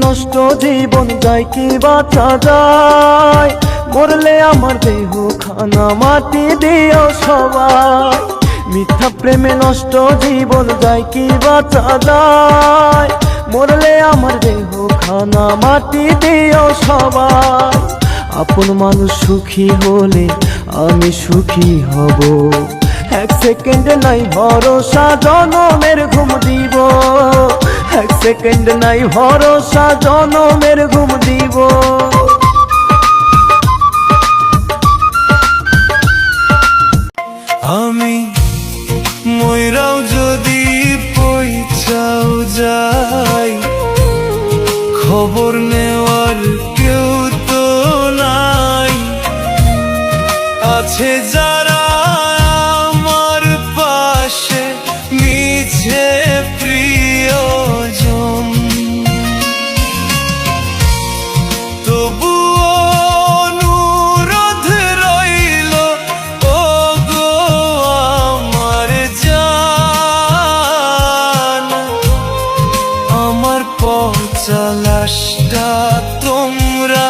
নষ্ট জীবন যায় কি বাঁচা যায়, মরলে আমার দেহ খানা মাটি দিও সবাই। মিথ্যা প্রেমে নষ্ট জীবন যায় কি বাঁচা যায়, মরলে আমার দেহ খানা মাটি দিও সবাই। আপন মানুষ সুখী হলে আমি সুখী হব, এক সেকেন্ড নাই ভরসা জনমের ঘুম দিব, এক সেকেন্ড নাই ভরসা জনমের ঘুম দিব। আমি ময়রাও যদি পৌঁছাও যাই, খবর নেওয়ার কেউ তো নাই। আছে যারা আমার পাশে মিছে প্রিয়জন, তবুও অনুরোধ রইল ওগো আমার জান, আমার পচা লাশটা তোমরা